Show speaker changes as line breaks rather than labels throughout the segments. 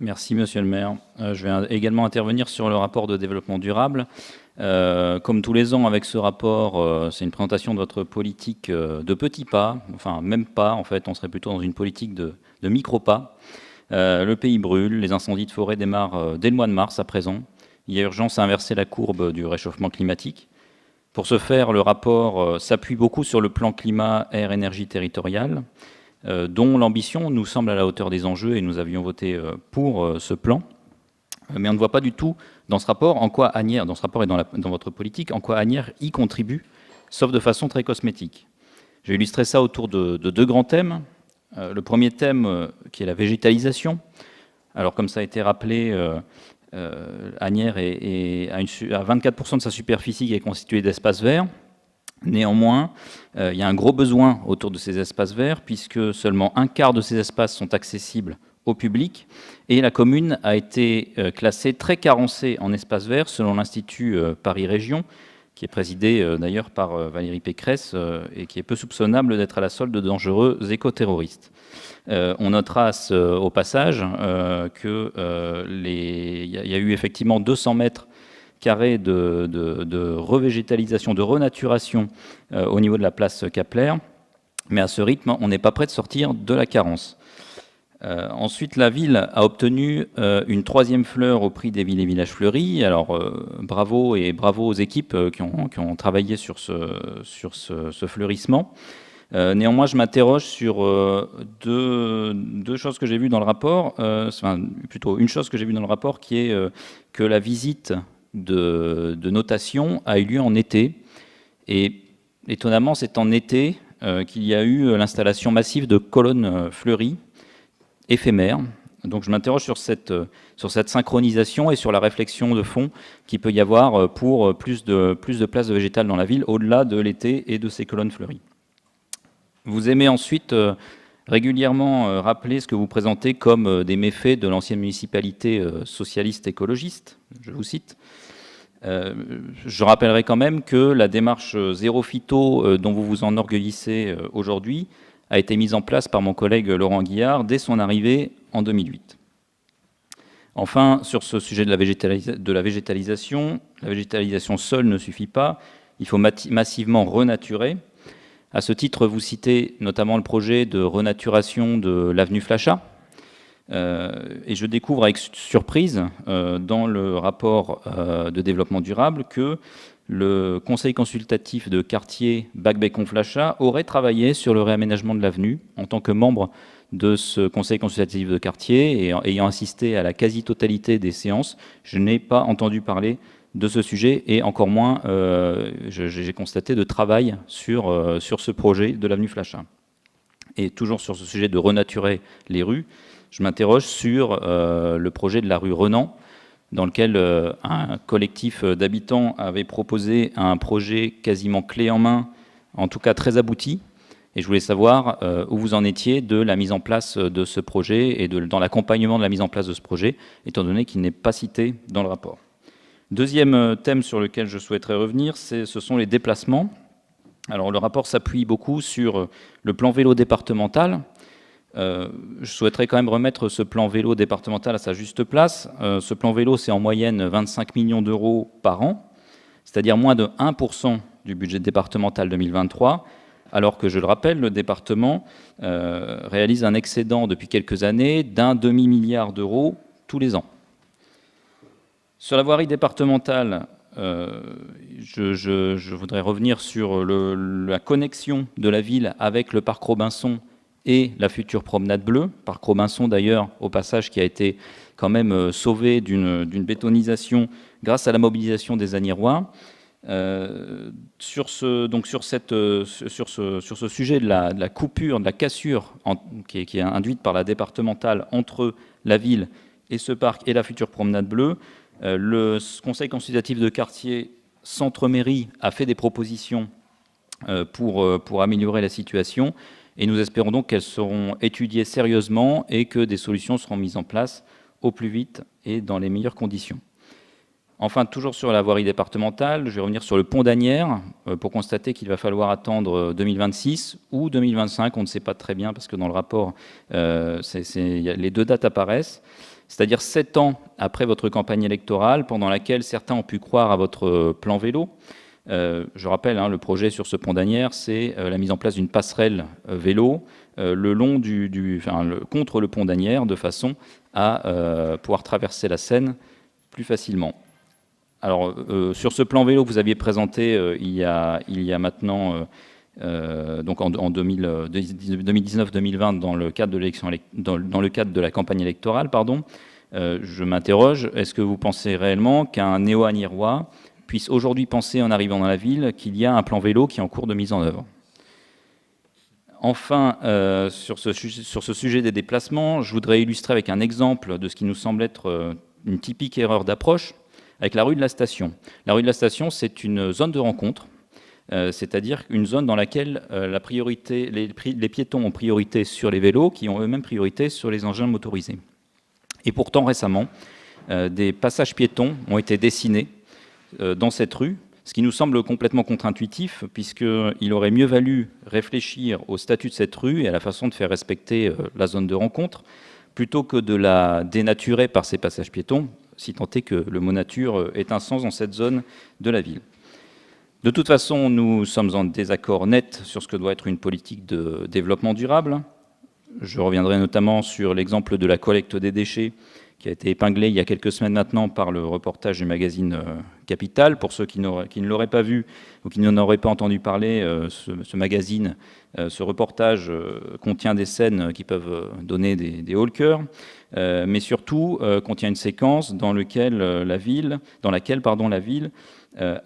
Merci, monsieur le maire. Je vais également intervenir sur le rapport de développement durable. Comme tous les ans avec ce rapport, c'est une présentation de votre politique de petits pas, enfin même pas, en fait, on serait plutôt dans une politique de micro-pas. Le pays brûle, les incendies de forêt démarrent dès le mois de mars à présent. Il y a urgence à inverser la courbe du réchauffement climatique. Pour ce faire, le rapport s'appuie beaucoup sur le plan climat-air-énergie territorial, dont l'ambition nous semble à la hauteur des enjeux, et nous avions voté pour ce plan. Mais on ne voit pas du tout dans ce rapport en quoi Asnières, dans ce rapport et dans votre politique, en quoi Asnières y contribue, sauf de façon très cosmétique. J'ai illustré ça autour de deux grands thèmes. Le premier thème, qui est la végétalisation. Alors, comme ça a été rappelé, Asnières a 24% de sa superficie qui est constituée d'espaces verts. Néanmoins, il y a un gros besoin autour de ces espaces verts, puisque seulement un quart de ces espaces sont accessibles au public, et la commune a été classée très carencée en espaces verts selon l'Institut Paris Région, qui est présidé d'ailleurs par Valérie Pécresse et qui est peu soupçonnable d'être à la solde de dangereux écoterroristes. On notera au passage qu'il y a eu effectivement 200 mètres carrés de revégétalisation, de renaturation au niveau de la place Kapler, mais à ce rythme, on n'est pas prêt de sortir de la carence. Ensuite, la ville a obtenu une 3e fleur au prix des villes et villages fleuris. Alors, bravo aux équipes qui ont travaillé sur ce fleurissement. Néanmoins, je m'interroge sur deux choses que j'ai vues dans le rapport. Enfin, plutôt une chose que j'ai vue dans le rapport, qui est que la visite de notation a eu lieu en été. Et étonnamment, c'est en été qu'il y a eu l'installation massive de colonnes fleuries éphémères. Donc je m'interroge sur cette synchronisation et sur la réflexion de fond qu'il peut y avoir pour plus de places végétales dans la ville, au-delà de l'été et de ces colonnes fleuries. Vous aimez ensuite régulièrement rappeler ce que vous présentez comme des méfaits de l'ancienne municipalité socialiste écologiste, je vous cite. Je rappellerai quand même que la démarche zéro phyto dont vous vous enorgueillissez aujourd'hui a été mise en place par mon collègue Laurent Guillard dès son arrivée en 2008. Enfin, sur ce sujet de la végétalisation, la végétalisation seule ne suffit pas, il faut massivement renaturer. À ce titre, vous citez notamment le projet de renaturation de l'avenue Flachat, et je découvre avec surprise dans le rapport de développement durable que le conseil consultatif de quartier Bacbécon-Flachat aurait travaillé sur le réaménagement de l'avenue en tant que membre de ce conseil consultatif de quartier et ayant assisté à la quasi-totalité des séances, je n'ai pas entendu parler de ce sujet et encore moins j'ai constaté de travail sur ce projet de l'avenue Flachat. Et toujours sur ce sujet de renaturer les rues, je m'interroge sur le projet de la rue Renan, dans lequel un collectif d'habitants avait proposé un projet quasiment clé en main, en tout cas très abouti. Et je voulais savoir où vous en étiez de la mise en place de ce projet et dans l'accompagnement de la mise en place de ce projet, étant donné qu'il n'est pas cité dans le rapport. Deuxième thème sur lequel je souhaiterais revenir, ce sont les déplacements. Alors le rapport s'appuie beaucoup sur le plan vélo départemental. Je souhaiterais quand même remettre ce plan vélo départemental à sa juste place. Ce plan vélo, c'est en moyenne 25 millions d'euros par an, c'est-à-dire moins de 1% du budget départemental 2023, alors que, je le rappelle, le département réalise un excédent depuis quelques années d'1 demi-milliard d'euros tous les ans. Sur la voirie départementale, je voudrais revenir sur la connexion de la ville avec le parc Robinson et la future promenade bleue. Parc Robinson, d'ailleurs, au passage, qui a été quand même sauvé d'une bétonisation grâce à la mobilisation des Asniérois. Sur ce sujet de la coupure, de la cassure qui est induite par la départementale entre la ville et ce parc et la future promenade bleue, le conseil consultatif de quartier Centre-Mairie a fait des propositions pour améliorer la situation. Et nous espérons donc qu'elles seront étudiées sérieusement et que des solutions seront mises en place au plus vite et dans les meilleures conditions. Enfin, toujours sur la voirie départementale, je vais revenir sur le pont d'Asnières pour constater qu'il va falloir attendre 2026 ou 2025, on ne sait pas très bien parce que dans le rapport, les deux dates apparaissent. c'est-à-dire 7 ans après votre campagne électorale, pendant laquelle certains ont pu croire à votre plan vélo. Je rappelle, le projet sur ce pont d'Asnières, c'est la mise en place d'une passerelle vélo le long contre le pont d'Asnières, de façon à pouvoir traverser la Seine plus facilement. Alors, sur ce plan vélo que vous aviez présenté il y a maintenant, donc en 2019-2020, dans le cadre de la campagne électorale, pardon, je m'interroge, est-ce que vous pensez réellement qu'un néo-agniérois puisse aujourd'hui penser, en arrivant dans la ville, qu'il y a un plan vélo qui est en cours de mise en œuvre? Enfin, sur ce sujet des déplacements, je voudrais illustrer avec un exemple de ce qui nous semble être une typique erreur d'approche, avec la rue de la Station. La rue de la Station, c'est une zone de rencontre, c'est-à-dire une zone dans laquelle les piétons ont priorité sur les vélos, qui ont eux-mêmes priorité sur les engins motorisés. Et pourtant, récemment, des passages piétons ont été dessinés dans cette rue, ce qui nous semble complètement contre-intuitif, puisqu'il aurait mieux valu réfléchir au statut de cette rue et à la façon de faire respecter la zone de rencontre, plutôt que de la dénaturer par ces passages piétons, si tant est que le mot nature ait un sens dans cette zone de la ville. De toute façon, nous sommes en désaccord net sur ce que doit être une politique de développement durable. Je reviendrai notamment sur l'exemple de la collecte des déchets, qui a été épinglé il y a quelques semaines maintenant par le reportage du magazine Capital. Pour ceux qui ne l'auraient pas vu ou qui n'en auraient pas entendu parler, ce magazine, ce reportage contient des scènes qui peuvent donner des hauts le cœur, mais surtout contient une séquence dans laquelle la ville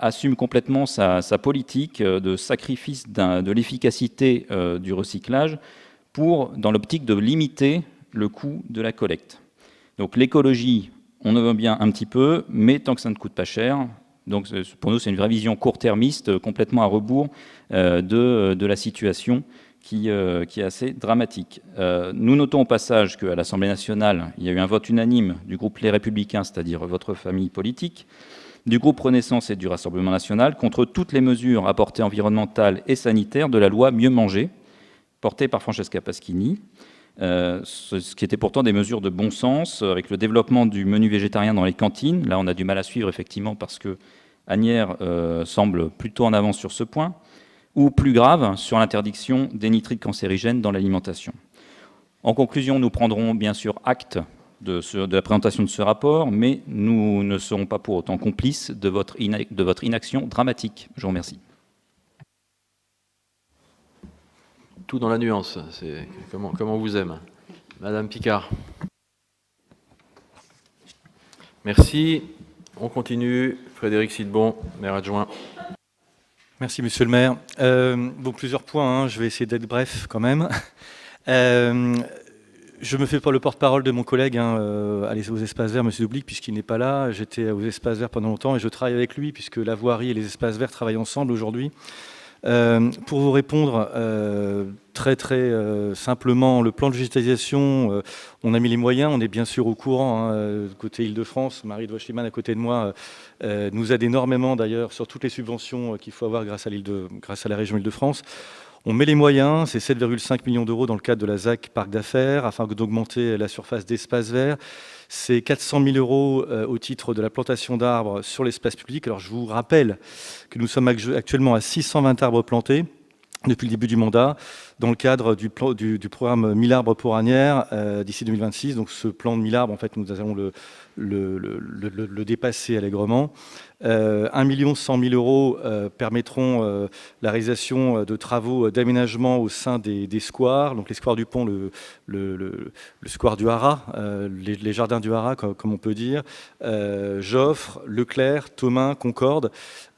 assume complètement sa politique de sacrifice de l'efficacité du recyclage dans l'optique de limiter le coût de la collecte. Donc l'écologie, on en veut bien un petit peu, mais tant que ça ne coûte pas cher. Donc pour nous, c'est une vraie vision court-termiste, complètement à rebours de la situation qui est assez dramatique. Nous notons au passage qu'à l'Assemblée nationale, il y a eu un vote unanime du groupe Les Républicains, c'est-à-dire votre famille politique, du groupe Renaissance et du Rassemblement national, contre toutes les mesures à portée environnementale et sanitaire de la loi Mieux manger, portée par Francesca Pasquini. Ce qui était pourtant des mesures de bon sens, avec le développement du menu végétarien dans les cantines. Là, on a du mal à suivre, effectivement, parce que Asnières semble plutôt en avance sur ce point, ou plus grave, sur l'interdiction des nitrites cancérigènes dans l'alimentation. En conclusion, nous prendrons bien sûr acte de la présentation de ce rapport, mais nous ne serons pas pour autant complices de votre inaction dramatique. Je vous remercie.
Tout dans la nuance, c'est comment on vous aime. Madame Picard. Merci. On continue. Frédéric Sidbon, maire adjoint.
Merci, monsieur le maire. Bon, plusieurs points, je vais essayer d'être bref quand même. Je me fais pas le porte-parole de mon collègue aux espaces verts, monsieur Doublic, puisqu'il n'est pas là. J'étais aux espaces verts pendant longtemps et je travaille avec lui, puisque la voirie et les espaces verts travaillent ensemble aujourd'hui. Pour vous répondre très simplement, le plan de végétalisation, on a mis les moyens, on est bien sûr au courant, côté Île-de-France, Marie de Wachiman à côté de moi nous aide énormément d'ailleurs sur toutes les subventions qu'il faut avoir grâce à la région Île-de-France. On met les moyens, c'est 7,5 millions d'euros dans le cadre de la ZAC Parc d'affaires, afin d'augmenter la surface d'espace vert. C'est 400 000 euros au titre de la plantation d'arbres sur l'espace public. Alors je vous rappelle que nous sommes actuellement à 620 arbres plantés depuis le début du mandat, dans le cadre du programme 1000 arbres pour Asnières d'ici 2026. Donc ce plan de 1000 arbres, en fait, nous allons le dépasser allègrement. 1 100 000 euros permettront la réalisation de travaux d'aménagement au sein des squares, donc les squares du Pont, le square du Haras, les jardins du Haras, comme on peut dire, Joffre, Leclerc, Thomain, Concorde.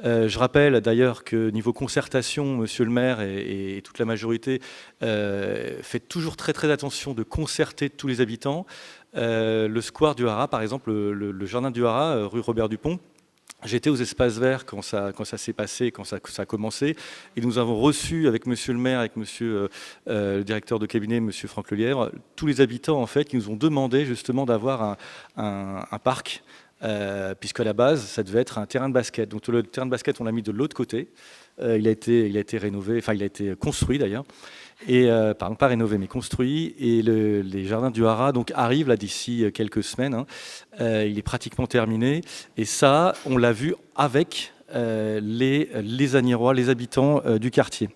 Je rappelle d'ailleurs que niveau concertation, monsieur le maire et toute la majorité fait toujours très attention de concerter tous les habitants. Le square du Haras, par exemple, le jardin du Haras, rue Robert Dupont. J'étais aux espaces verts quand ça s'est passé, quand ça a commencé, et nous avons reçu avec monsieur le maire, avec monsieur le directeur de cabinet, monsieur Franck Lelièvre, tous les habitants en fait qui nous ont demandé justement d'avoir un parc, puisqu'à la base ça devait être un terrain de basket. Donc le terrain de basket on l'a mis de l'autre côté, il a été rénové, enfin il a été construit d'ailleurs. et pas rénové mais construit, et les jardins du Haras donc arrivent là d'ici quelques semaines, hein. Il est pratiquement terminé, et ça on l'a vu avec les Agnérois, les habitants du quartier.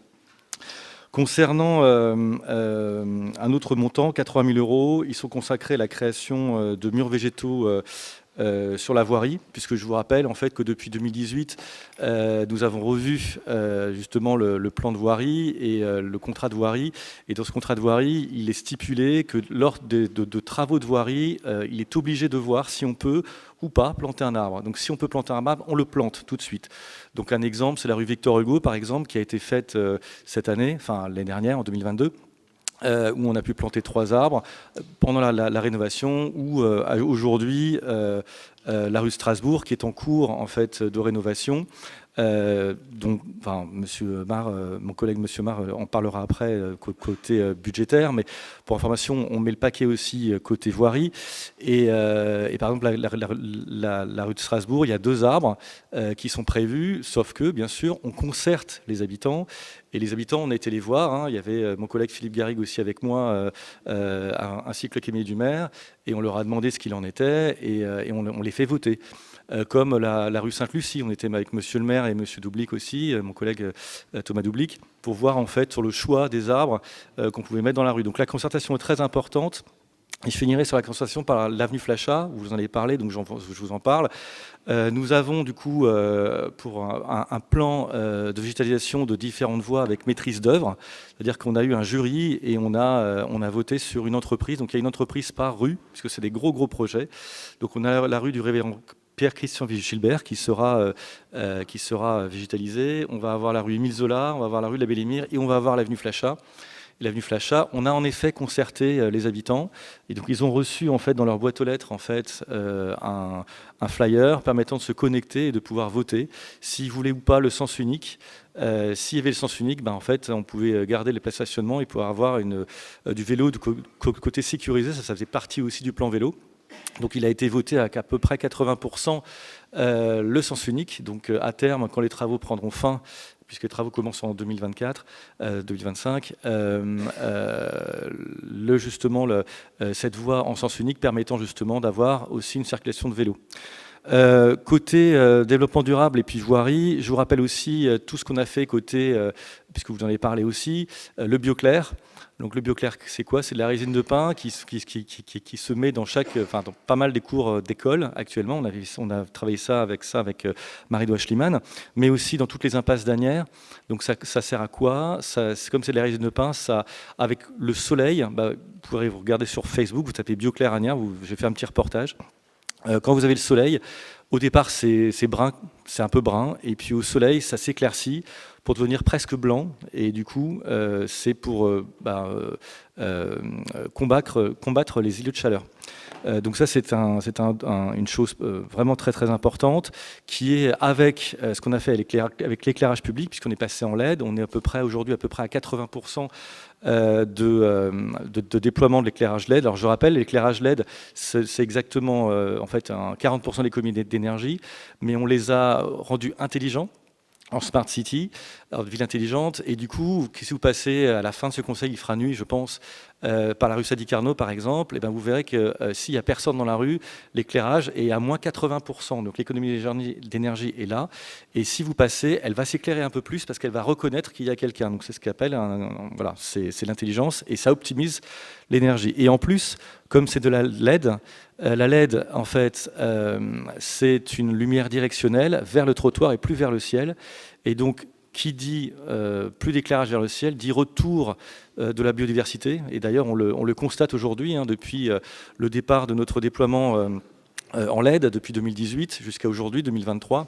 Concernant un autre montant, 80 000 €, ils sont consacrés à la création de murs végétaux sur la voirie, puisque je vous rappelle en fait que depuis 2018, nous avons revu justement le plan de voirie et le contrat de voirie. Et dans ce contrat de voirie, il est stipulé que lors de travaux de voirie, il est obligé de voir si on peut ou pas planter un arbre. Donc si on peut planter un arbre, on le plante tout de suite. Donc un exemple, c'est la rue Victor Hugo, par exemple, qui a été faite cette année, enfin l'année dernière, en 2022. Où on a pu planter 3 arbres pendant la rénovation, ou aujourd'hui la rue Strasbourg qui est en cours en fait de rénovation. Donc, enfin, Monsieur Mar, mon collègue Monsieur Mar en parlera après côté budgétaire, mais pour information, on met le paquet aussi côté voirie. Et par exemple, la rue de Strasbourg, il y a 2 arbres qui sont prévus, sauf que, bien sûr, on concerte les habitants. Et les habitants, on a été les voir, hein. Il y avait mon collègue Philippe Garrigue aussi avec moi, ainsi que le cabinet du maire, et on leur a demandé ce qu'il en était, et on les fait voter. Comme la rue Sainte-Lucie, on était avec Monsieur le maire et Monsieur Doublic aussi, mon collègue Thomas Doublic, pour voir en fait sur le choix des arbres qu'on pouvait mettre dans la rue. Donc la concertation est très importante. Et je finirai sur la concertation par l'avenue Flachat, où vous en avez parlé, donc je vous en parle. Nous avons du coup pour un plan de végétalisation de différentes voies avec maîtrise d'œuvre, c'est-à-dire qu'on a eu un jury et on a voté sur une entreprise. Donc il y a une entreprise par rue, puisque c'est des gros projets. Donc on a la rue du Révérend Pierre-Christian Gilbert qui sera végétalisée. On va avoir la rue Émile Zola, on va avoir la rue de la Belle-Émire, et on va avoir l'avenue Flachat. L'avenue Flachat, on a en effet concerté les habitants, et donc ils ont reçu en fait dans leur boîte aux lettres en fait un flyer permettant de se connecter et de pouvoir voter s'ils voulaient ou pas le sens unique. S'il y avait le sens unique, ben en fait on pouvait garder les places de stationnement et pouvoir avoir du vélo du côté sécurisé. Ça faisait partie aussi du plan vélo. Donc il a été voté à peu près 80% le sens unique. Donc à terme, quand les travaux prendront fin, puisque les travaux commencent en 2024, 2025, cette voie en sens unique permettant justement d'avoir aussi une circulation de vélos. Côté développement durable et puis voirie, je vous rappelle aussi tout ce qu'on a fait côté, puisque vous en avez parlé aussi, le bioclair. Donc le bioclair, c'est quoi? C'est de la résine de pin qui se met dans dans pas mal des cours d'école actuellement. On a travaillé ça avec Marie-Doua Schliemann, mais aussi dans toutes les impasses d'Asnières. Donc ça sert à quoi? Comme c'est de la résine de pin, ça, avec le soleil, vous pourrez vous regarder sur Facebook, vous tapez bioclair Asnières, j'ai fait un petit reportage. Quand vous avez le soleil, au départ c'est brun, c'est un peu brun, et puis au soleil ça s'éclaircit pour devenir presque blanc, et du coup c'est pour combattre les îlots de chaleur. Donc ça c'est une chose vraiment très importante, qui est avec ce qu'on a fait avec l'éclairage public, puisqu'on est passé en LED. On est aujourd'hui à peu près à 80% de déploiement de l'éclairage LED. Alors je rappelle, l'éclairage LED, c'est exactement en fait 40% d'économie d'énergie, mais on les a rendus intelligents en Smart City, en ville intelligente. Et du coup, si vous passez à la fin de ce conseil, il fera nuit, je pense, par la rue Sadi-Carnot, par exemple, et vous verrez que s'il n'y a personne dans la rue, l'éclairage est à moins 80%. Donc l'économie d'énergie est là. Et si vous passez, elle va s'éclairer un peu plus parce qu'elle va reconnaître qu'il y a quelqu'un. Donc c'est ce qu'on appelle, voilà, c'est l'intelligence, et ça optimise l'énergie. Et en plus, comme c'est de la LED, en fait, c'est une lumière directionnelle vers le trottoir et plus vers le ciel. Et donc, qui dit plus d'éclairage vers le ciel, dit retour de la biodiversité. Et d'ailleurs, on le constate aujourd'hui, depuis le départ de notre déploiement en LED, depuis 2018 jusqu'à aujourd'hui, 2023.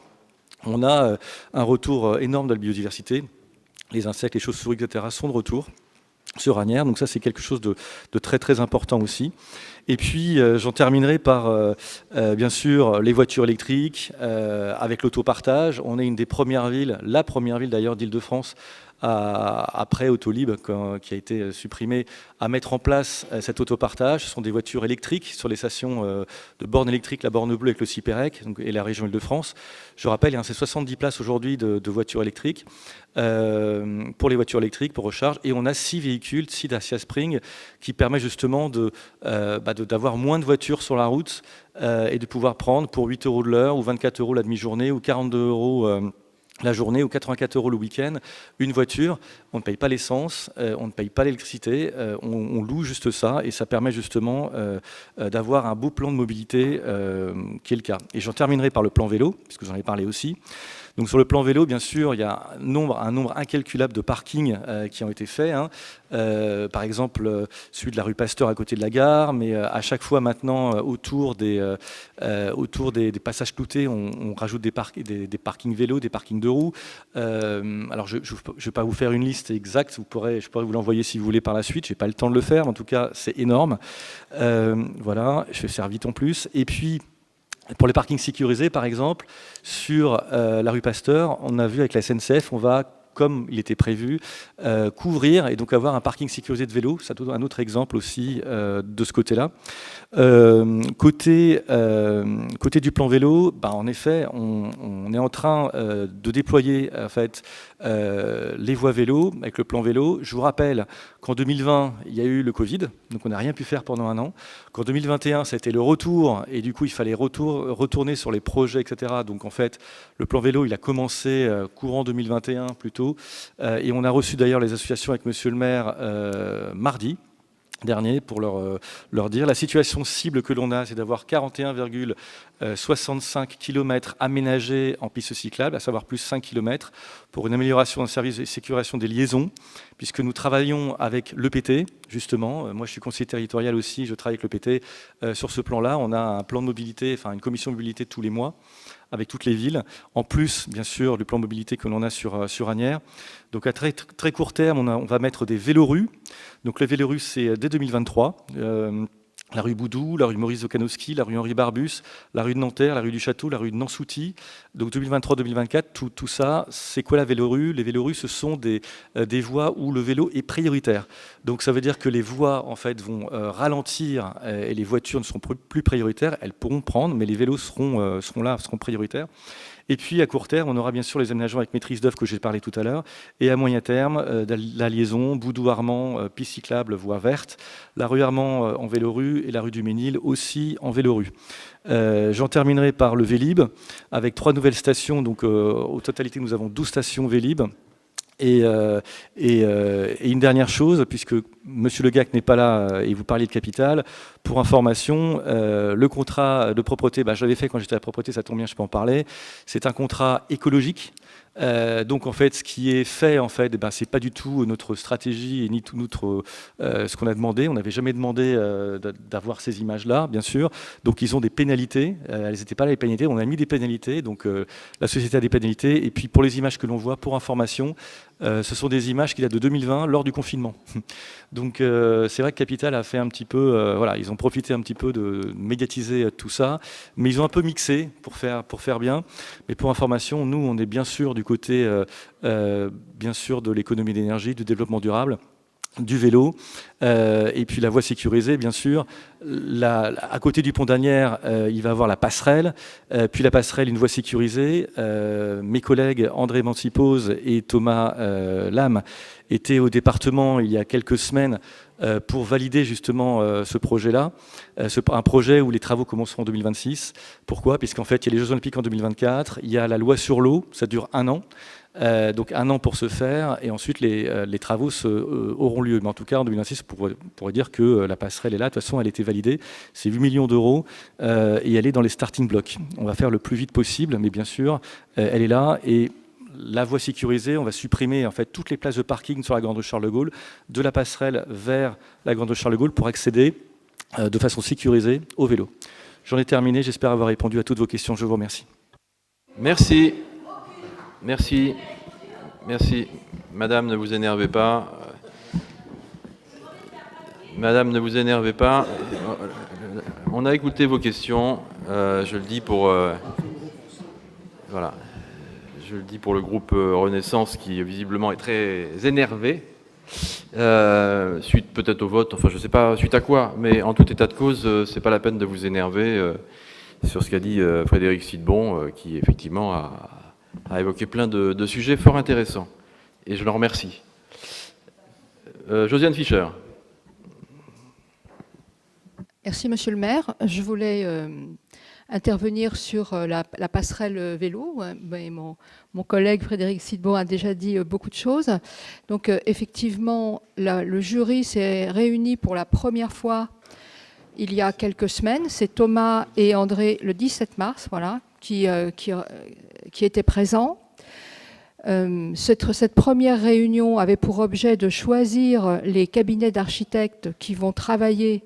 On a un retour énorme de la biodiversité. Les insectes, les chauves-souris, etc. sont de retour sur Asnières. Donc ça, c'est quelque chose de très important aussi. Et puis, j'en terminerai par, bien sûr, les voitures électriques, avec l'autopartage. On est une des premières villes, la première ville d'ailleurs d'Île-de-France, après Autolib, qui a été supprimé, à mettre en place cet autopartage. Ce sont des voitures électriques sur les stations de bornes électriques, la Borne Bleue avec le Ciperec et la région Île-de-France. Je rappelle, c'est 70 places aujourd'hui de voitures électriques. Pour les voitures électriques, pour recharge, et on a 6 véhicules, 6 Dacia Spring, qui permet justement d'avoir moins de voitures sur la route et de pouvoir prendre pour 8 € de l'heure, ou 24 € la demi-journée, ou 42 € la journée, ou 84 € le week-end, une voiture. On ne paye pas l'essence, on ne paye pas l'électricité, on loue juste ça, et ça permet justement d'avoir un beau plan de mobilité qui est le cas. Et j'en terminerai par le plan vélo, puisque j'en ai parlé aussi. Donc sur le plan vélo, bien sûr, il y a un nombre incalculable de parkings qui ont été faits. Par exemple, celui de la rue Pasteur à côté de la gare, mais à chaque fois maintenant, autour des passages cloutés, on rajoute des parkings vélos, des parkings de roues. Alors je ne vais pas vous faire une liste exacte, je pourrais vous l'envoyer si vous voulez par la suite, je n'ai pas le temps de le faire, mais en tout cas c'est énorme. Voilà, je vais faire vite en plus. Et puis, pour les parkings sécurisés, par exemple, sur la rue Pasteur, on a vu avec la SNCF, on va, comme il était prévu, couvrir et donc avoir un parking sécurisé de vélos. Ça donne un autre exemple aussi de ce côté-là. Côté du plan vélo, en effet, on est en train de déployer en fait, les voies vélo avec le plan vélo. Je vous rappelle qu'en 2020, il y a eu le Covid, donc on n'a rien pu faire pendant un an. Qu'en 2021, ça a été le retour, et du coup, il fallait retourner sur les projets, etc. Donc en fait, le plan vélo, il a commencé courant 2021 plutôt, et on a reçu d'ailleurs les associations avec Monsieur le maire mardi dernier pour leur dire la situation cible que l'on a, c'est d'avoir 41,65 km aménagés en piste cyclable, à savoir plus 5 km, pour une amélioration d'un service de sécurisation des liaisons, puisque nous travaillons avec l'EPT, justement. Moi, je suis conseiller territorial aussi, je travaille avec l'EPT. Sur ce plan-là, on a un plan de mobilité, enfin une commission de mobilité tous les mois, avec toutes les villes, en plus, bien sûr, du plan de mobilité que l'on a sur Asnières. Donc, à très, très court terme, on va mettre des vélorues. Donc, les vélorues, c'est dès 2023. La rue Boudou, la rue Maurice Zokanowski, la rue Henri Barbus, la rue de Nanterre, la rue du Château, la rue de Nansouty. Donc 2023-2024, tout ça, c'est quoi la vélorue? Les vélorues, ce sont des voies où le vélo est prioritaire. Donc ça veut dire que les voies en fait, vont ralentir et les voitures ne seront plus prioritaires. Elles pourront prendre, mais les vélos seront prioritaires. Et puis à court terme, on aura bien sûr les aménagements avec maîtrise d'œuvre que j'ai parlé tout à l'heure. Et à moyen terme, la liaison Boudou-Armand, piste cyclable, voie verte, la rue Armand en vélorue et la rue du Ménil aussi en vélorue. J'en terminerai par le Vélib, avec 3 nouvelles stations. Donc au totalité, nous avons 12 stations Vélib. Et une dernière chose, puisque M. Le Gac n'est pas là et vous parliez de capital, pour information, le contrat de propreté, je l'avais fait quand j'étais à la propreté, ça tombe bien, je peux en parler. C'est un contrat écologique. Donc en fait, ce qui est fait, en fait, c'est pas du tout notre stratégie et ni tout ce qu'on a demandé. On n'avait jamais demandé d'avoir ces images-là, bien sûr. Donc ils ont des pénalités. Elles n'étaient pas là les pénalités. On a mis des pénalités. Donc la société a des pénalités. Et puis pour les images que l'on voit, pour information, ce sont des images qui datent de 2020 lors du confinement. Donc c'est vrai que Capital a fait un petit peu, voilà, ils ont profité un petit peu de médiatiser tout ça, mais ils ont un peu mixé pour faire bien. Mais pour information, nous, on est bien sûr du côté, bien sûr, de l'économie d'énergie, du développement durable, du vélo, et puis la voie sécurisée, bien sûr. À côté du pont d'Asnières, il va y avoir la passerelle, puis la passerelle, une voie sécurisée. Mes collègues André Mancipose et Thomas Lame étaient au département il y a quelques semaines pour valider justement ce projet-là, un projet où les travaux commenceront en 2026. Pourquoi? Puisqu'en fait, il y a les Jeux Olympiques en 2024, il y a la loi sur l'eau, ça dure 1 an. Donc 1 an pour se faire, et ensuite les travaux auront lieu. Mais en tout cas, en 2026, on pourrait dire que la passerelle est là. De toute façon, elle a été validée. C'est 8 millions d'euros et elle est dans les starting blocks. On va faire le plus vite possible, mais bien sûr, elle est là. Et la voie sécurisée, on va supprimer en fait toutes les places de parking sur la Grande Charles de Gaulle, de la passerelle vers la Grande Charles de Gaulle pour accéder de façon sécurisée au vélo. J'en ai terminé. J'espère avoir répondu à toutes vos questions. Je vous remercie.
Merci. Merci. Merci. Madame, ne vous énervez pas. Madame, ne vous énervez pas. On a écouté vos questions. Je le dis pour... voilà. je le dis pour le groupe Renaissance qui visiblement est très énervé, suite peut-être au vote, enfin je ne sais pas suite à quoi, mais en tout état de cause, c'est pas la peine de vous énerver sur ce qu'a dit Frédéric Sidbon, qui effectivement a évoqué plein de sujets fort intéressants. Et je le remercie. Josiane Fischer.
Merci, Monsieur le maire. Je voulais intervenir sur la passerelle vélo. Mon collègue Frédéric Sidbon a déjà dit beaucoup de choses. Donc, effectivement, le jury s'est réuni pour la première fois il y a quelques semaines. C'est Thomas et André, le 17 mars, voilà, qui étaient présents. Cette première réunion avait pour objet de choisir les cabinets d'architectes qui vont travailler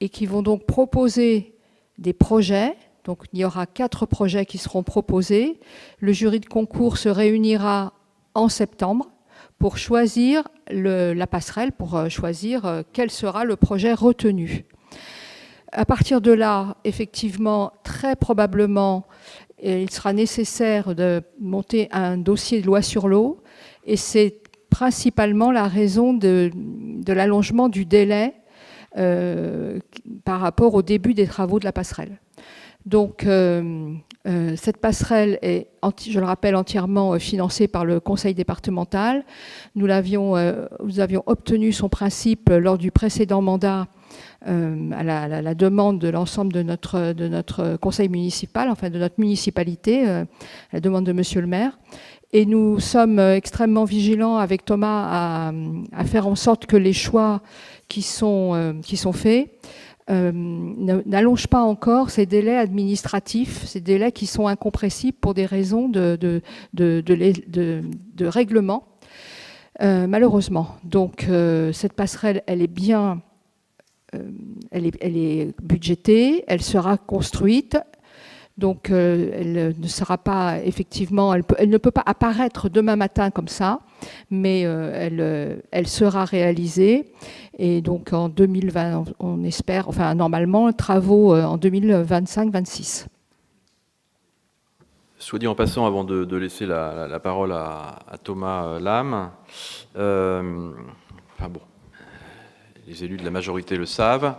et qui vont donc proposer des projets. Donc il y aura 4 projets qui seront proposés. Le jury de concours se réunira en septembre pour choisir la passerelle, pour choisir quel sera le projet retenu. À partir de là, effectivement, très probablement, il sera nécessaire de monter un dossier de loi sur l'eau, et c'est principalement la raison de l'allongement du délai par rapport au début des travaux de la passerelle. Donc, cette passerelle est, je le rappelle, entièrement financée par le conseil départemental. Nous avions obtenu son principe lors du précédent mandat à la demande de l'ensemble de notre conseil municipal, enfin de notre municipalité, à la demande de Monsieur le maire. Et nous sommes extrêmement vigilants avec Thomas à faire en sorte que les choix qui sont faits n'allongent pas encore ces délais administratifs, ces délais qui sont incompressibles pour des raisons de règlement, malheureusement. Donc cette passerelle, elle est bien... elle est budgétée, elle sera construite, donc elle ne sera pas effectivement, elle ne peut pas apparaître demain matin comme ça, mais elle sera réalisée, et donc en 2020, on espère, enfin normalement, travaux en 2025-26.
Soit dit en passant, avant de laisser la parole à Thomas Lam, enfin bon, les élus de la majorité le savent.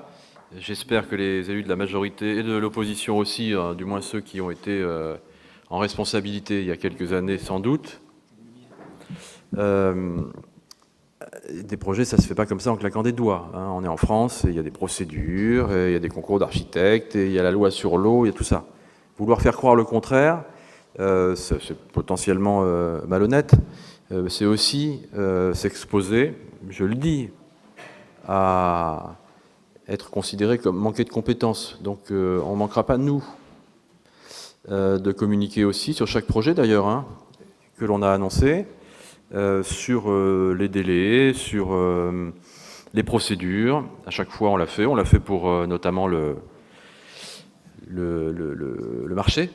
J'espère que les élus de la majorité et de l'opposition aussi, du moins ceux qui ont été en responsabilité il y a quelques années sans doute, des projets, ça ne se fait pas comme ça en claquant des doigts. Hein. On est en France, et il y a des procédures, et il y a des concours d'architectes, et il y a la loi sur l'eau, il y a tout ça. Vouloir faire croire le contraire, c'est potentiellement malhonnête. C'est aussi s'exposer, je le dis, à être considéré comme manquer de compétences. Donc on ne manquera pas, nous, de communiquer aussi sur chaque projet d'ailleurs, hein, que l'on a annoncé, sur les délais, sur les procédures. À chaque fois on l'a fait pour notamment le marché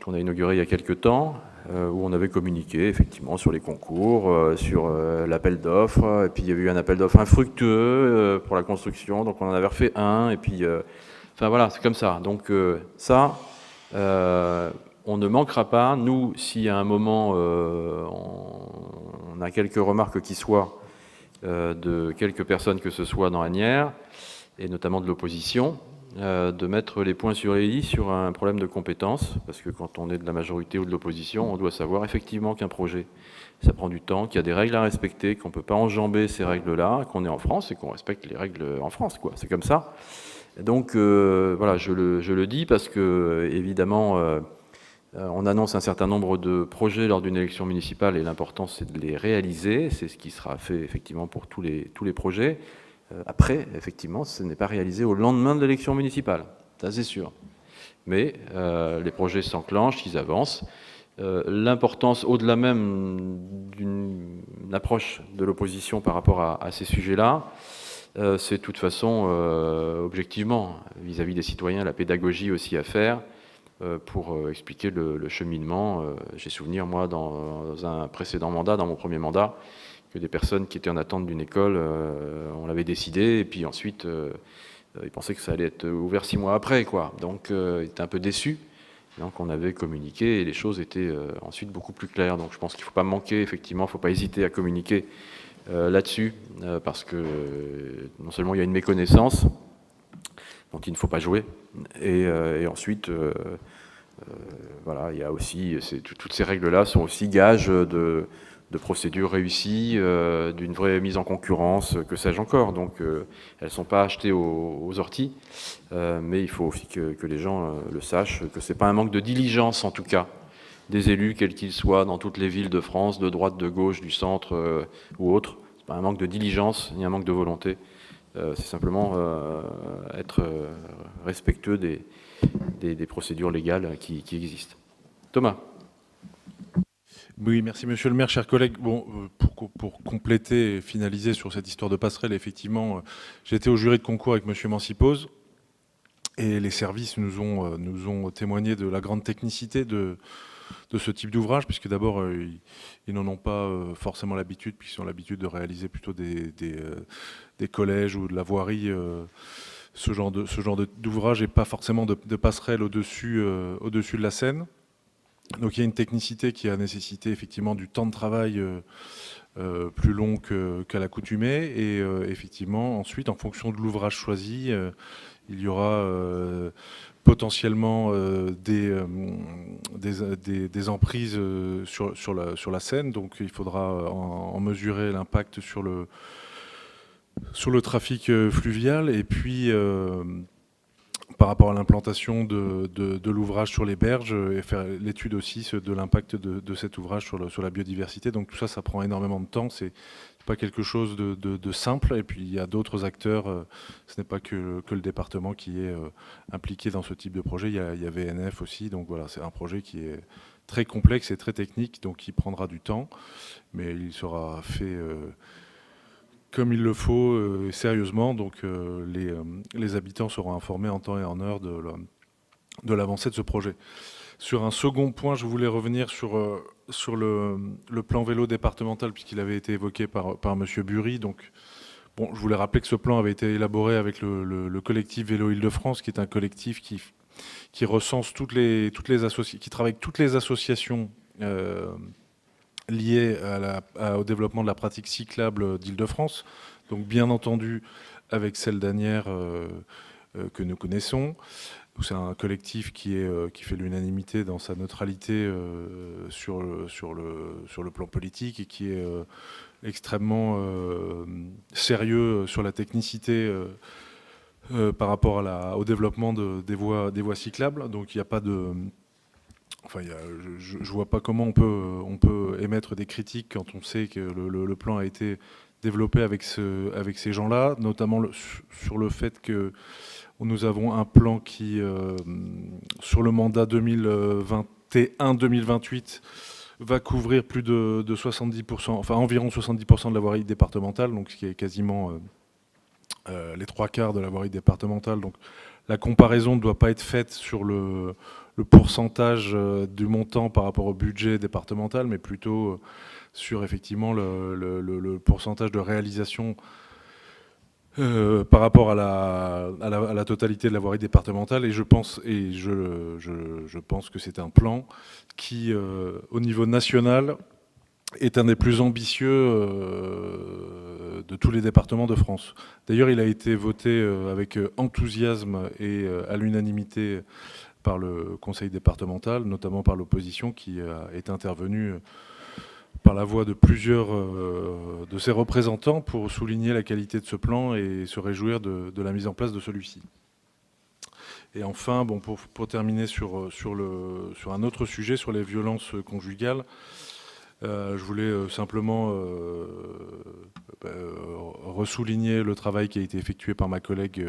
qu'on a inauguré il y a quelques temps, où on avait communiqué effectivement sur les concours, sur l'appel d'offres, et puis il y avait eu un appel d'offres infructueux pour la construction, donc on en avait refait un, et puis enfin voilà, c'est comme ça. Donc ça, on ne manquera pas. Nous, si à un moment on a quelques remarques qui soient de quelques personnes que ce soit dans Asnières, et notamment de l'opposition, de mettre les points sur les i sur un problème de compétence, parce que quand on est de la majorité ou de l'opposition, on doit savoir effectivement qu'un projet, ça prend du temps, qu'il y a des règles à respecter, qu'on ne peut pas enjamber ces règles-là, qu'on est en France et qu'on respecte les règles en France, quoi. C'est comme ça. Donc voilà, je le dis parce que évidemment, on annonce un certain nombre de projets lors d'une élection municipale et l'important c'est de les réaliser. C'est ce qui sera fait effectivement pour tous les projets. Après, effectivement, ce n'est pas réalisé au lendemain de l'élection municipale, ça c'est sûr. Mais les projets s'enclenchent, ils avancent. L'importance, au-delà même d'une approche de l'opposition par rapport à ces sujets-là, c'est de toute façon, objectivement, vis-à-vis des citoyens, la pédagogie aussi à faire pour expliquer le cheminement. J'ai souvenir, moi, dans un précédent mandat, dans mon premier mandat, que des personnes qui étaient en attente d'une école, on l'avait décidé, et puis ensuite, ils pensaient que ça allait être ouvert 6 mois après, quoi. Donc, ils étaient un peu déçus. Donc on avait communiqué et les choses étaient ensuite beaucoup plus claires. Donc je pense qu'il ne faut pas manquer, effectivement, il ne faut pas hésiter à communiquer là-dessus, parce que non seulement il y a une méconnaissance dont il ne faut pas jouer, et ensuite, voilà, il y a aussi, toutes ces règles-là sont aussi gages de procédures réussies, d'une vraie mise en concurrence, que sais-je encore. Donc elles ne sont pas achetées aux orties, mais il faut aussi que les gens le sachent, que ce n'est pas un manque de diligence, en tout cas, des élus, quels qu'ils soient, dans toutes les villes de France, de droite, de gauche, du centre ou autre. Ce n'est pas un manque de diligence, ni un manque de volonté. C'est simplement être respectueux des procédures légales qui existent. Thomas.
Oui, merci Monsieur le maire, chers collègues. Bon, pour compléter et finaliser sur cette histoire de passerelle, effectivement, j'étais au jury de concours avec Monsieur Mancipose et les services nous ont témoigné de la grande technicité de ce type d'ouvrage, puisque d'abord, ils n'en ont pas forcément l'habitude, puisqu'ils ont l'habitude de réaliser plutôt des collèges ou de la voirie, ce genre d'ouvrage, et pas forcément de passerelle au-dessus de la Seine. Donc il y a une technicité qui a nécessité effectivement du temps de travail plus long qu'à l'accoutumée, et effectivement ensuite, en fonction de l'ouvrage choisi, il y aura potentiellement des emprises sur la Seine, donc il faudra en mesurer l'impact sur le trafic fluvial, et puis par rapport à l'implantation de l'ouvrage sur les berges, et faire l'étude aussi de l'impact de cet ouvrage sur la biodiversité. Donc tout ça, ça prend énormément de temps. C'est pas quelque chose de simple. Et puis il y a d'autres acteurs. Ce n'est pas que le département qui est impliqué dans ce type de projet. Il y a VNF aussi. Donc voilà, c'est un projet qui est très complexe et très technique, donc qui prendra du temps. Mais il sera fait comme il le faut, sérieusement. Donc les habitants seront informés en temps et en heure de l'avancée de ce projet. Sur un second point, je voulais revenir sur le plan vélo départemental, puisqu'il avait été évoqué par Monsieur Bury. Donc, bon, je voulais rappeler que ce plan avait été élaboré avec le collectif Vélo Île-de-France, qui est un collectif qui recense qui travaille avec toutes les associations liées au développement de la pratique cyclable d'Île-de-France. Donc, bien entendu, avec celle d'Asnières que nous connaissons. C'est un collectif qui fait l'unanimité dans sa neutralité sur le plan politique, et qui est extrêmement sérieux sur la technicité par rapport au développement des voies cyclables. Donc il n'y a pas de... Enfin, je ne vois pas comment on peut émettre des critiques quand on sait que le plan a été développé avec ces gens-là, notamment sur le fait que nous avons un plan qui, sur le mandat 2021-2028, va couvrir plus de 70%, enfin environ 70% de la voirie départementale, donc ce qui est quasiment les 3/4 de la voirie départementale. Donc la comparaison ne doit pas être faite sur le pourcentage du montant par rapport au budget départemental, mais plutôt sur effectivement le pourcentage de réalisation par rapport à la totalité de la voirie départementale. Et je pense que c'est un plan qui, au niveau national, est un des plus ambitieux de tous les départements de France. D'ailleurs, il a été voté avec enthousiasme et à l'unanimité par le conseil départemental, notamment par l'opposition, qui est intervenue par la voix de plusieurs de ses représentants pour souligner la qualité de ce plan et se réjouir de la mise en place de celui-ci. Et enfin, bon, pour terminer sur un autre sujet, sur les violences conjugales, je voulais simplement ressouligner le travail qui a été effectué par ma collègue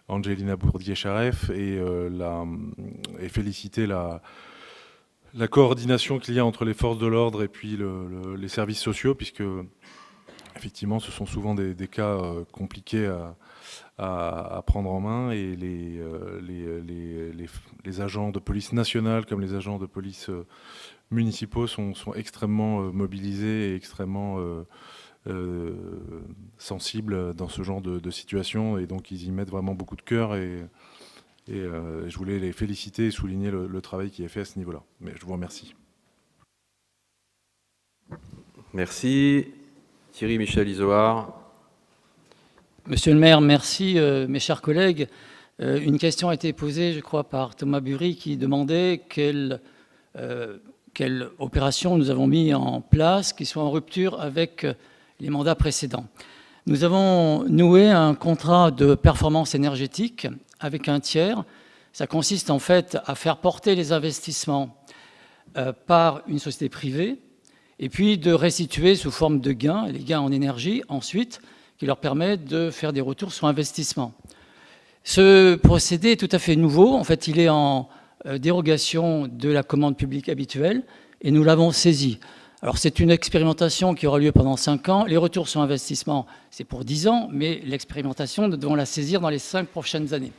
Angelina Bourdier-Charef, et féliciter la coordination qu'il y a entre les forces de l'ordre et puis les services sociaux, puisque effectivement ce sont souvent des cas compliqués à prendre en main, et les agents de police nationale comme les agents de police municipaux sont extrêmement mobilisés et extrêmement sensibles dans ce genre de situation, et donc ils y mettent vraiment beaucoup de cœur, et Et je voulais les féliciter et souligner le travail qui est fait à ce niveau-là. Mais je vous remercie.
Merci. Thierry Michel Izoard.
Monsieur le maire, merci. Mes chers collègues, une question a été posée, je crois, par Thomas Bury qui demandait quelle opération nous avons mis en place qui soit en rupture avec les mandats précédents. Nous avons noué un contrat de performance énergétique avec un tiers. Ça consiste en fait à faire porter les investissements par une société privée et puis de restituer sous forme de gains, les gains en énergie ensuite, qui leur permet de faire des retours sur investissement. Ce procédé est tout à fait nouveau. En fait, il est en dérogation de la commande publique habituelle et nous l'avons saisi. Alors, c'est une expérimentation qui aura lieu pendant 5 ans. Les retours sur investissement, c'est pour 10 ans, mais l'expérimentation, nous devons la saisir dans les 5 prochaines années.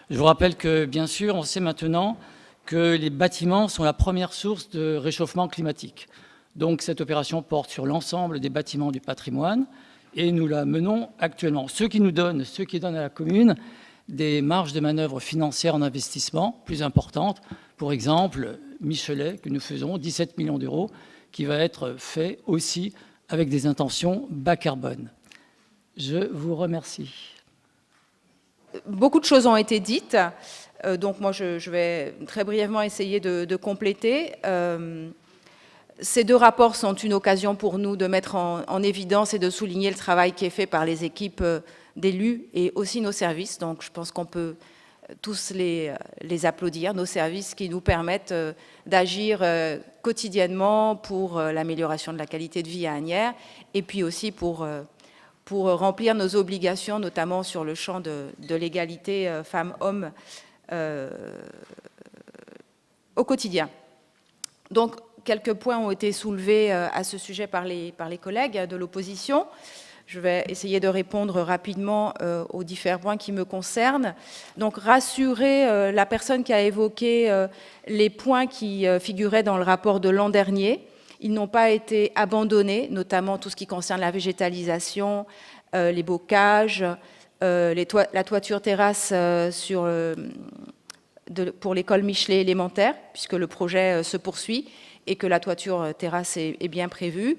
Je vous rappelle que, bien sûr, on sait maintenant que les bâtiments sont la première source de réchauffement climatique. Donc, cette opération porte sur l'ensemble des bâtiments du patrimoine et nous la menons actuellement. Ce qui donne à la commune des marges de manœuvre financières en investissement plus importantes. Pour exemple, Michelet, que nous faisons, 17 millions d'euros, qui va être fait aussi avec des intentions bas carbone. Je vous remercie.
Beaucoup de choses ont été dites, donc moi je vais très brièvement essayer de compléter. Ces 2 rapports sont une occasion pour nous de mettre en évidence et de souligner le travail qui est fait par les équipes d'élus et aussi nos services. Donc je pense qu'on peut tous les applaudir, nos services qui nous permettent d'agir quotidiennement pour l'amélioration de la qualité de vie à Asnières et puis aussi pour remplir nos obligations, notamment sur le champ de l'égalité femmes-hommes au quotidien. Donc, quelques points ont été soulevés à ce sujet par les collègues de l'opposition. Je vais essayer de répondre rapidement aux différents points qui me concernent. Donc, rassurer la personne qui a évoqué les points qui figuraient dans le rapport de l'an dernier. Ils n'ont pas été abandonnés, notamment tout ce qui concerne la végétalisation, les bocages, la toiture terrasse pour l'école Michelet élémentaire, puisque le projet se poursuit et que la toiture terrasse est bien prévue.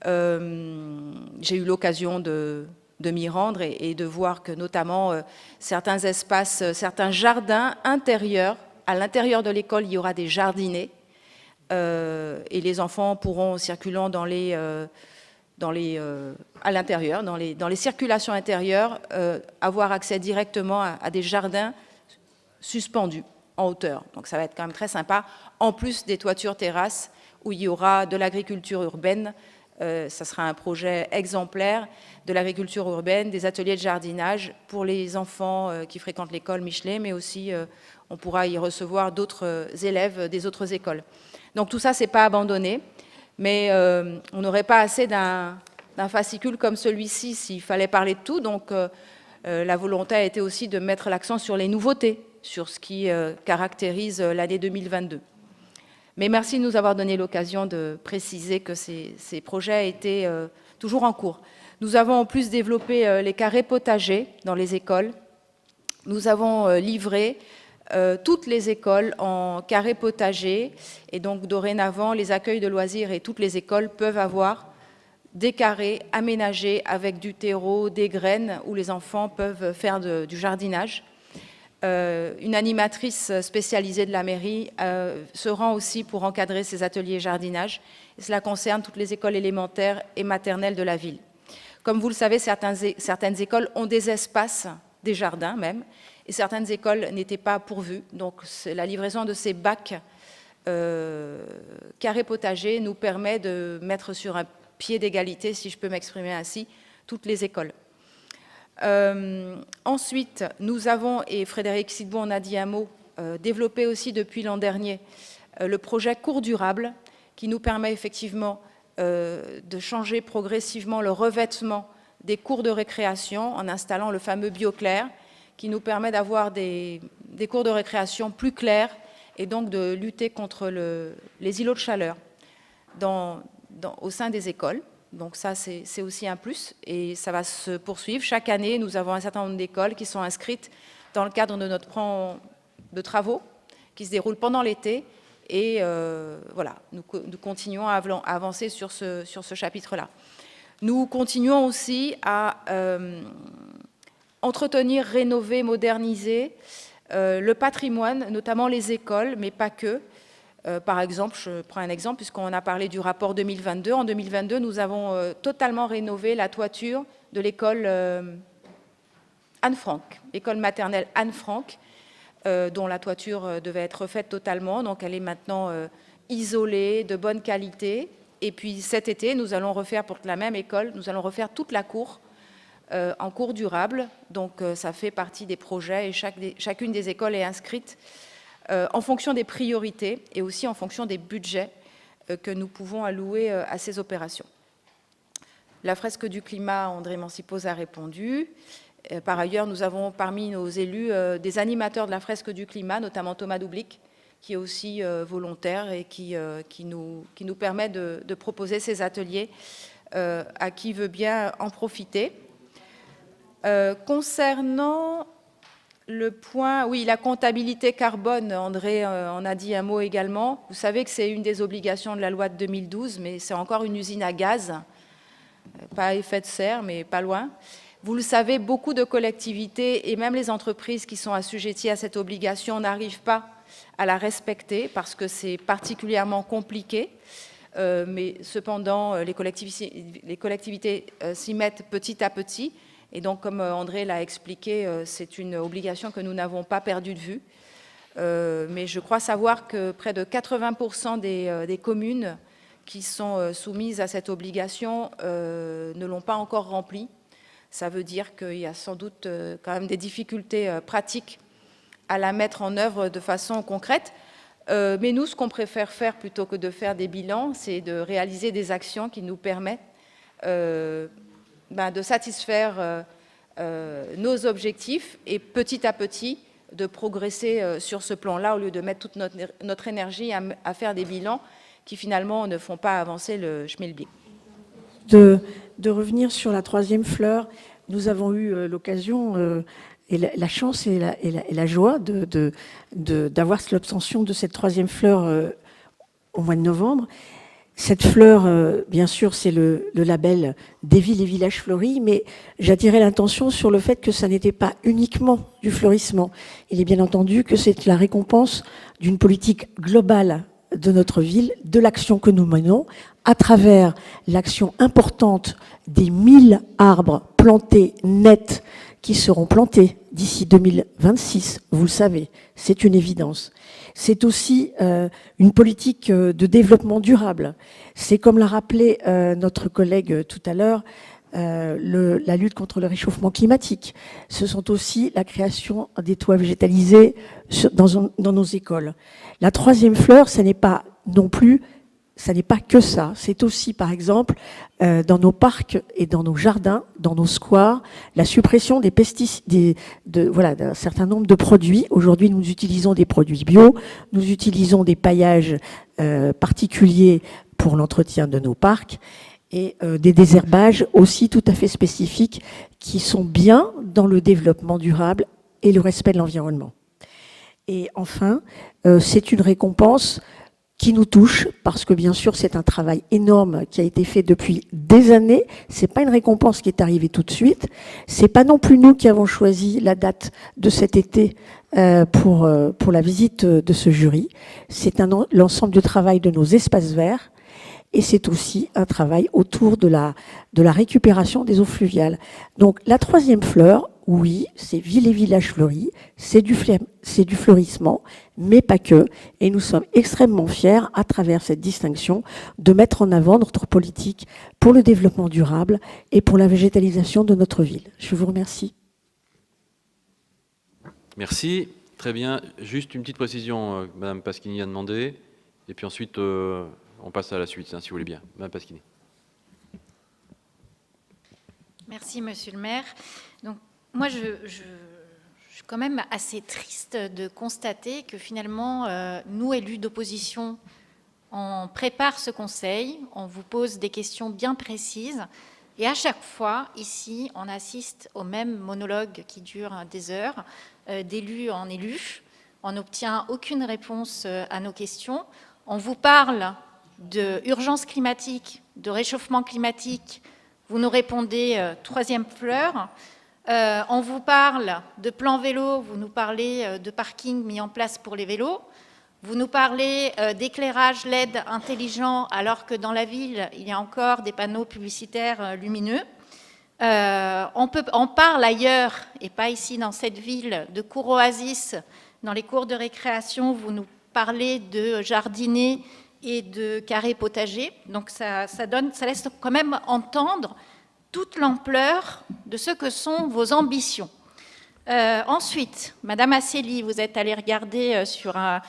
J'ai eu l'occasion de m'y rendre et de voir que notamment certains espaces, certains jardins intérieurs, à l'intérieur de l'école, il y aura des jardinets et les enfants pourront, circulant à l'intérieur, dans les circulations intérieures, avoir accès directement à des jardins suspendus en hauteur. Donc ça va être quand même très sympa, en plus des toitures terrasses où il y aura de l'agriculture urbaine. Ça sera un projet exemplaire de l'agriculture urbaine, des ateliers de jardinage pour les enfants qui fréquentent l'école Michelet, mais aussi on pourra y recevoir d'autres élèves des autres écoles. Donc tout ça, c'est pas abandonné, mais on n'aurait pas assez d'un fascicule comme celui-ci s'il fallait parler de tout. Donc la volonté a été aussi de mettre l'accent sur les nouveautés, sur ce qui caractérise l'année 2022. Mais merci de nous avoir donné l'occasion de préciser que ces projets étaient toujours en cours. Nous avons en plus développé les carrés potagers dans les écoles. Nous avons livré toutes les écoles en carrés potagers. Et donc, dorénavant, les accueils de loisirs et toutes les écoles peuvent avoir des carrés aménagés avec du terreau, des graines, où les enfants peuvent faire du jardinage. Une animatrice spécialisée de la mairie se rend aussi pour encadrer ces ateliers jardinage. Et cela concerne toutes les écoles élémentaires et maternelles de la ville. Comme vous le savez, certaines écoles ont des espaces, des jardins même, et certaines écoles n'étaient pas pourvues. Donc la livraison de ces bacs carrés potagers nous permet de mettre sur un pied d'égalité, si je peux m'exprimer ainsi, toutes les écoles. Ensuite, nous avons, et Frédéric Sidbon en a dit un mot, développé aussi depuis l'an dernier, le projet Cours Durable, qui nous permet effectivement de changer progressivement le revêtement des cours de récréation en installant le fameux BioClair, qui nous permet d'avoir des cours de récréation plus clairs et donc de lutter contre les îlots de chaleur au sein des écoles. Donc ça, c'est aussi un plus et ça va se poursuivre. Chaque année, nous avons un certain nombre d'écoles qui sont inscrites dans le cadre de notre de travaux qui se déroulent pendant l'été. Et voilà, nous continuons à avancer sur ce chapitre-là. Nous continuons aussi à entretenir, rénover, moderniser le patrimoine, notamment les écoles, mais pas que. Par exemple, je prends un exemple, puisqu'on a parlé du rapport 2022. En 2022, nous avons totalement rénové la toiture de l'école Anne-Franck, l'école maternelle Anne-Franck, dont la toiture devait être refaite totalement. Donc elle est maintenant isolée, de bonne qualité. Et puis cet été, nous allons refaire pour la même école, nous allons refaire toute la cour en cour durable. Donc ça fait partie des projets et chacune des écoles est inscrite en fonction des priorités et aussi en fonction des budgets que nous pouvons allouer à ces opérations. La fresque du climat, André Mancipose a répondu. Par ailleurs, nous avons parmi nos élus des animateurs de la fresque du climat, notamment Thomas Doublic, qui est aussi volontaire et qui nous permet de proposer ces ateliers à qui veut bien en profiter. Concernant le point, oui, la comptabilité carbone, André en a dit un mot également. Vous savez que c'est une des obligations de la loi de 2012, mais c'est encore une usine à gaz, pas à effet de serre, mais pas loin. Vous le savez, beaucoup de collectivités et même les entreprises qui sont assujetties à cette obligation n'arrivent pas à la respecter parce que c'est particulièrement compliqué. Mais cependant, les collectivités s'y mettent petit à petit. Et donc, comme André l'a expliqué, c'est une obligation que nous n'avons pas perdue de vue. Mais je crois savoir que près de 80% des communes qui sont soumises à cette obligation ne l'ont pas encore remplie. Ça veut dire qu'il y a sans doute quand même des difficultés pratiques à la mettre en œuvre de façon concrète. Mais nous, ce qu'on préfère faire plutôt que de faire des bilans, c'est de réaliser des actions qui nous permettent de satisfaire nos objectifs et petit à petit de progresser sur ce plan-là au lieu de mettre toute notre énergie à faire des bilans qui finalement ne font pas avancer le schmilblick.
De revenir sur la troisième fleur, nous avons eu l'occasion et la chance et la joie d'avoir l'obtention de cette troisième fleur au mois de novembre. Cette fleur, bien sûr, c'est le label des villes et villages fleuris, mais j'attirais l'attention sur le fait que ça n'était pas uniquement du fleurissement. Il est bien entendu que c'est la récompense d'une politique globale de notre ville, de l'action que nous menons, à travers l'action importante des 1000 arbres plantés nets qui seront plantés d'ici 2026, vous le savez, c'est une évidence. C'est aussi une politique de développement durable. C'est comme l'a rappelé notre collègue tout à l'heure, la lutte contre le réchauffement climatique. Ce sont aussi la création des toits végétalisés dans nos écoles. La troisième fleur, ce n'est pas non plus, ça n'est pas que ça. C'est aussi, par exemple, dans nos parcs et dans nos jardins, dans nos squares, la suppression des pesticides, d'un certain nombre de produits. Aujourd'hui, nous utilisons des produits bio, nous utilisons des paillages particuliers pour l'entretien de nos parcs et des désherbages aussi tout à fait spécifiques qui sont bien dans le développement durable et le respect de l'environnement. Et enfin, c'est une récompense qui nous touche, parce que bien sûr c'est un travail énorme qui a été fait depuis des années. C'est pas une récompense qui est arrivée tout de suite. C'est pas non plus nous qui avons choisi la date de cet été pour la visite de ce jury. C'est l'ensemble du travail de nos espaces verts. Et c'est aussi un travail autour de la récupération des eaux fluviales. Donc la troisième fleur, oui, c'est villes et villages fleuris, c'est du fleurissement, mais pas que. Et nous sommes extrêmement fiers, à travers cette distinction, de mettre en avant notre politique pour le développement durable et pour la végétalisation de notre ville. Je vous remercie.
Merci. Très bien. Juste une petite précision que Mme Pasquini a demandé. Et puis ensuite, on passe à la suite, si vous voulez bien. Mme Pasquini.
Merci, Monsieur le maire. Donc, moi, je suis quand même assez triste de constater que finalement, nous, élus d'opposition, on prépare ce conseil, on vous pose des questions bien précises, et à chaque fois, ici, on assiste au même monologue qui dure des heures, d'élu en élu, on n'obtient aucune réponse à nos questions. On vous parle d'urgence climatique, de réchauffement climatique, vous nous répondez troisième fleur. On vous parle de plan vélo, vous nous parlez de parking mis en place pour les vélos. Vous nous parlez d'éclairage LED intelligent, alors que dans la ville, il y a encore des panneaux publicitaires lumineux. On parle ailleurs, et pas ici dans cette ville, de cours oasis. Dans les cours de récréation, vous nous parlez de jardinets et de carrés potagers. Donc ça laisse quand même entendre toute l'ampleur de ce que sont vos ambitions. Ensuite, Madame Asseli, vous êtes allée regarder sur un